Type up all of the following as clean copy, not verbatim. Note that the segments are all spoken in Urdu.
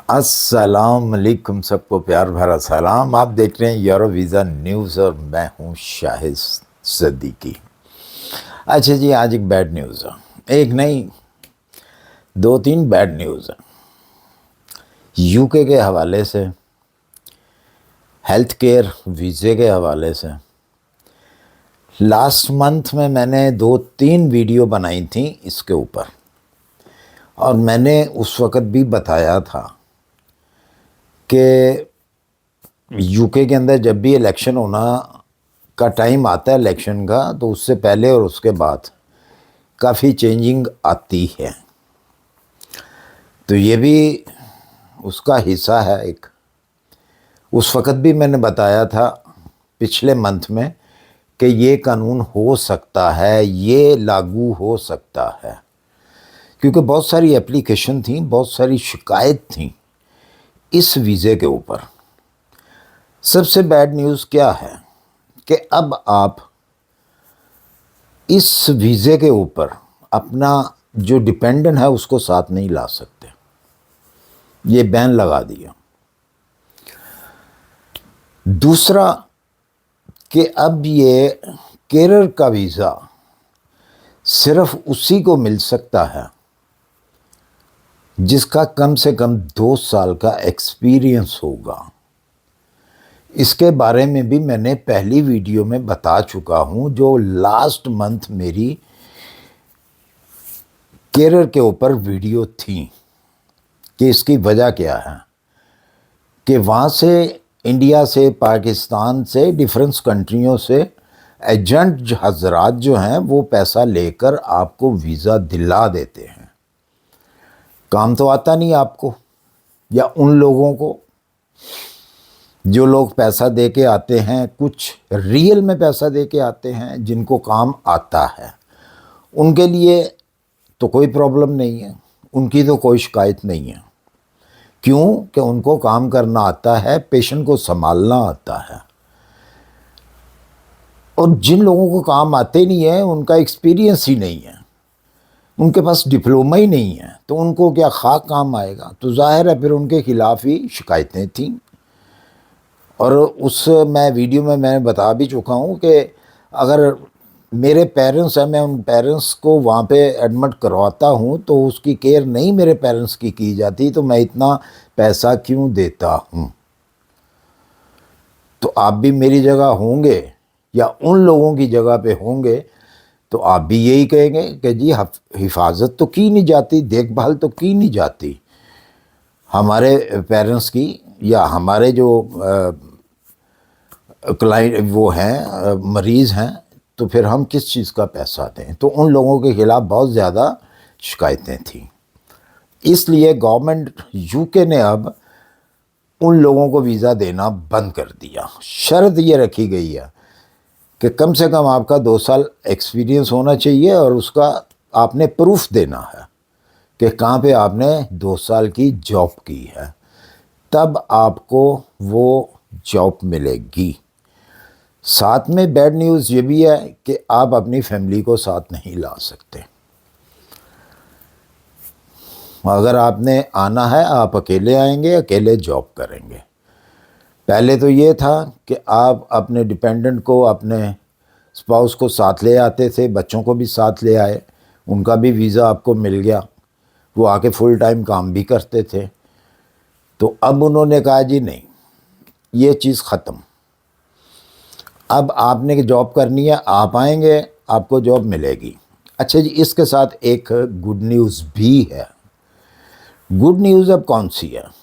السلام علیکم، سب کو پیار بھرا سلام۔ آپ دیکھ رہے ہیں یورو ویزا نیوز اور میں ہوں شاہد صدیقی۔ اچھا جی، آج ایک بیڈ نیوز ہے، ایک نہیں دو تین بیڈ نیوز ہیں یو کے حوالے سے، ہیلتھ کیئر ویزے کے حوالے سے۔ لاسٹ منتھ میں نے 2-3 ویڈیو بنائی تھیں اس کے اوپر، اور میں نے اس وقت بھی بتایا تھا کہ یو کے اندر جب بھی الیکشن ہونا کا ٹائم آتا ہے الیکشن کا، تو اس سے پہلے اور اس کے بعد کافی چینجنگ آتی ہے، تو یہ بھی اس کا حصہ ہے ایک۔ اس وقت بھی میں نے بتایا تھا پچھلے منتھ میں کہ یہ قانون ہو سکتا ہے، یہ لاگو ہو سکتا ہے، کیونکہ بہت ساری اپلیکیشن تھیں، بہت ساری شکایت تھیں اس ویزے کے اوپر۔ سب سے بیڈ نیوز کیا ہے کہ اب آپ اس ویزے کے اوپر اپنا جو ڈیپینڈنٹ ہے اس کو ساتھ نہیں لا سکتے، یہ بین لگا دیا۔ دوسرا کہ اب یہ کیریئر کا ویزا صرف اسی کو مل سکتا ہے جس کا کم سے کم 2 سال کا ایکسپیرینس ہوگا۔ اس کے بارے میں بھی میں نے پہلی ویڈیو میں بتا چکا ہوں، جو لاسٹ منتھ میری کیریئر کے اوپر ویڈیو تھی، کہ اس کی وجہ کیا ہے کہ وہاں سے انڈیا سے، پاکستان سے، ڈیفرنس کنٹریوں سے ایجنٹ حضرات جو ہیں وہ پیسہ لے کر آپ کو ویزا دلا دیتے ہیں۔ کام تو آتا نہیں آپ کو، یا ان لوگوں کو جو لوگ پیسہ دے کے آتے ہیں، کچھ ریئل میں پیسہ دے کے آتے ہیں جن کو کام آتا ہے، ان کے لیے تو کوئی پرابلم نہیں ہے، ان کی تو کوئی شکایت نہیں ہے۔ کیوں کہ ان کو کام کرنا آتا ہے، پیشنٹ کو سنبھالنا آتا ہے۔ اور جن لوگوں کو کام آتے نہیں ہے، ان کا ایکسپیرینس ہی نہیں ہے، ان کے پاس ڈپلومہ ہی نہیں ہے، تو ان کو کیا خاک کام آئے گا؟ تو ظاہر ہے پھر ان کے خلاف ہی شکایتیں تھیں۔ اور اس میں ویڈیو میں نے بتا بھی چکا ہوں کہ اگر میرے پیرنٹس ہیں، میں ان پیرنٹس کو وہاں پہ ایڈمٹ کرواتا ہوں تو اس کی کیئر نہیں میرے پیرنٹس کی جاتی، تو میں اتنا پیسہ کیوں دیتا ہوں؟ تو آپ بھی میری جگہ ہوں گے یا ان لوگوں کی جگہ پہ ہوں گے تو آپ بھی یہی کہیں گے کہ جی حفاظت تو کی نہیں جاتی، دیکھ بھال تو کی نہیں جاتی ہمارے پیرنٹس کی، یا ہمارے جو کلائنٹ وہ ہیں، مریض ہیں، تو پھر ہم کس چیز کا پیسہ دیں؟ تو ان لوگوں کے خلاف بہت زیادہ شکایتیں تھیں۔ اس لیے گورنمنٹ یو کے نے اب ان لوگوں کو ویزا دینا بند کر دیا۔ شرط یہ رکھی گئی ہے کہ کم سے کم آپ کا 2 سال ایکسپیرینس ہونا چاہیے، اور اس کا آپ نے پروف دینا ہے کہ کہاں پہ آپ نے 2 سال کی جاب کی ہے، تب آپ کو وہ جاب ملے گی۔ ساتھ میں بیڈ نیوز یہ بھی ہے کہ آپ اپنی فیملی کو ساتھ نہیں لا سکتے۔ اگر آپ نے آنا ہے، آپ اکیلے آئیں گے، اکیلے جاب کریں گے۔ پہلے تو یہ تھا کہ آپ اپنے ڈیپینڈنٹ کو، اپنے اسپاؤس کو ساتھ لے آتے تھے، بچوں کو بھی ساتھ لے آئے، ان کا بھی ویزا آپ کو مل گیا، وہ آ کے فل ٹائم کام بھی کرتے تھے۔ تو اب انہوں نے کہا جی نہیں، یہ چیز ختم، اب آپ نے جاب کرنی ہے، آپ آئیں گے، آپ کو جاب ملے گی۔ اچھا جی، اس کے ساتھ ایک گڈ نیوز بھی ہے۔ گڈ نیوز اب کون سی ہے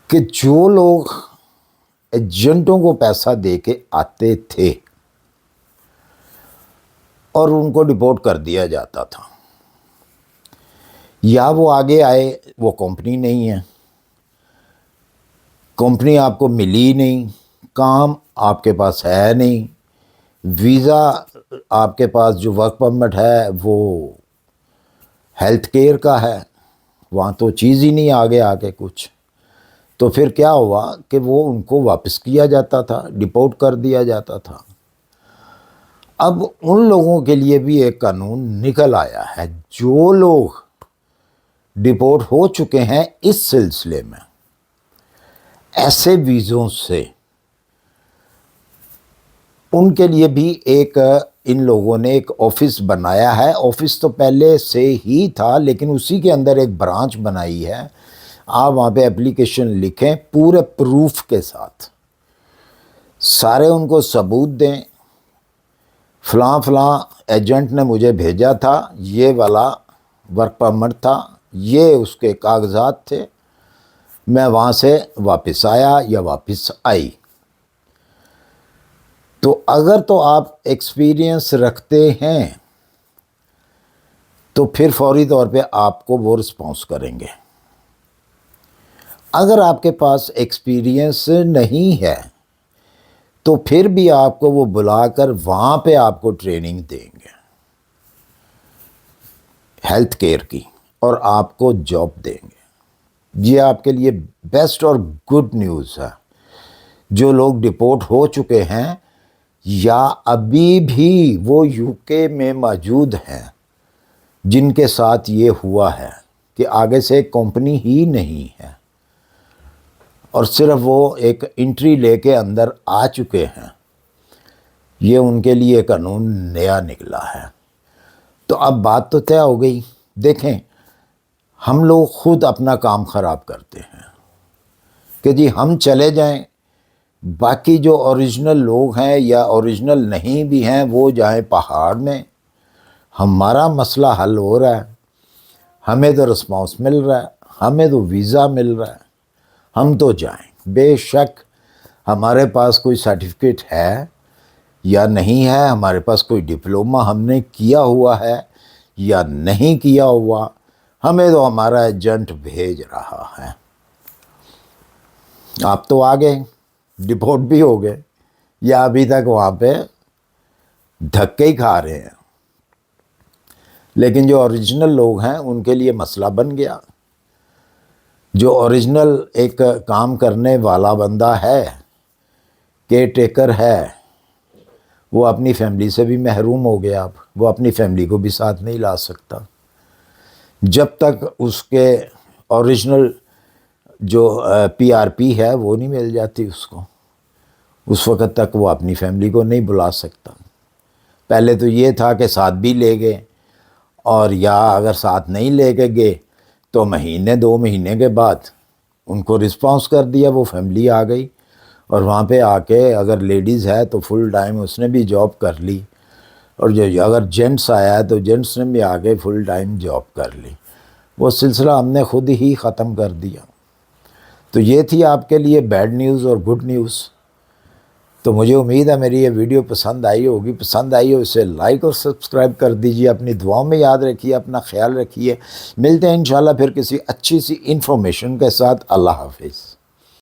کہ جو لوگ ایجنٹوں کو پیسہ دے کے آتے تھے اور ان کو ڈپورٹ کر دیا جاتا تھا، یا وہ آگے آئے، وہ کمپنی نہیں ہے، کمپنی آپ کو ملی نہیں، کام آپ کے پاس ہے نہیں، ویزا آپ کے پاس جو ورک پرمٹ ہے وہ ہیلتھ کیئر کا ہے، وہاں تو چیز ہی نہیں آگے کچھ، تو پھر کیا ہوا کہ وہ ان کو واپس کیا جاتا تھا، ڈپورٹ کر دیا جاتا تھا۔ اب ان لوگوں کے لیے بھی ایک قانون نکل آیا ہے، جو لوگ ڈپورٹ ہو چکے ہیں اس سلسلے میں، ایسے ویزوں سے، ان کے لیے بھی ایک ان لوگوں نے ایک آفس بنایا ہے۔ آفس تو پہلے سے ہی تھا لیکن اسی کے اندر ایک برانچ بنائی ہے۔ آپ وہاں پہ اپلیکیشن لکھیں پورے پروف کے ساتھ، سارے ان کو ثبوت دیں، فلاں فلاں ایجنٹ نے مجھے بھیجا تھا، یہ والا ورک پرمٹ تھا، یہ اس کے کاغذات تھے، میں وہاں سے واپس آیا یا واپس آئی۔ تو اگر تو آپ ایکسپیرینس رکھتے ہیں تو پھر فوری طور پہ آپ کو وہ رسپانس کریں گے۔ اگر آپ کے پاس ایکسپیرینس نہیں ہے تو پھر بھی آپ کو وہ بلا کر وہاں پہ آپ کو ٹریننگ دیں گے ہیلتھ کیئر کی، اور آپ کو جاب دیں گے۔ یہ آپ کے لیے بیسٹ اور گڈ نیوز ہے۔ جو لوگ ڈپورٹ ہو چکے ہیں یا ابھی بھی وہ یو کے میں موجود ہیں، جن کے ساتھ یہ ہوا ہے کہ آگے سے کمپنی ہی نہیں ہے اور صرف وہ ایک انٹری لے کے اندر آ چکے ہیں، یہ ان کے لیے قانون نیا نکلا ہے۔ تو اب بات تو طے ہو گئی۔ دیکھیں، ہم لوگ خود اپنا کام خراب کرتے ہیں کہ جی ہم چلے جائیں، باقی جو اوریجنل لوگ ہیں یا اوریجنل نہیں بھی ہیں وہ جائیں پہاڑ میں، ہمارا مسئلہ حل ہو رہا ہے، ہمیں تو رسپانس مل رہا ہے، ہمیں تو ویزا مل رہا ہے، ہم تو جائیں۔ بے شک ہمارے پاس کوئی سرٹیفکیٹ ہے یا نہیں ہے، ہمارے پاس کوئی ڈپلومہ ہم نے کیا ہوا ہے یا نہیں کیا ہوا، ہمیں تو ہمارا ایجنٹ بھیج رہا ہے۔ آپ تو آ گئے، ڈپورٹ بھی ہو گئے، یا ابھی تک وہاں پہ دھکے ہی کھا رہے ہیں، لیکن جو اوریجنل لوگ ہیں ان کے لیے مسئلہ بن گیا۔ جو اوریجنل ایک کام کرنے والا بندہ ہے، کیئر ٹیکر ہے، وہ اپنی فیملی سے بھی محروم ہو گیا، اب وہ اپنی فیملی کو بھی ساتھ نہیں لا سکتا جب تک اس کے اوریجنل جو پی آر پی ہے وہ نہیں مل جاتی اس کو، اس وقت تک وہ اپنی فیملی کو نہیں بلا سکتا۔ پہلے تو یہ تھا کہ ساتھ بھی لے گئے، اور یا اگر ساتھ نہیں لے کے گئے تو مہینے 2 مہینے کے بعد ان کو رسپانس کر دیا، وہ فیملی آ گئی، اور وہاں پہ آ کے اگر لیڈیز ہے تو فل ٹائم اس نے بھی جاب کر لی، اور جو اگر جینٹس آیا ہے تو جینٹس نے بھی آ کے فل ٹائم جاب کر لی۔ وہ سلسلہ ہم نے خود ہی ختم کر دیا۔ تو یہ تھی آپ کے لیے بیڈ نیوز اور گڈ نیوز۔ تو مجھے امید ہے میری یہ ویڈیو پسند آئی ہوگی، پسند آئی ہو اسے لائک اور سبسکرائب کر دیجیے، اپنی دعاؤں میں یاد رکھیے، اپنا خیال رکھیے۔ ملتے ہیں انشاءاللہ پھر کسی اچھی سی انفارمیشن کے ساتھ۔ اللہ حافظ۔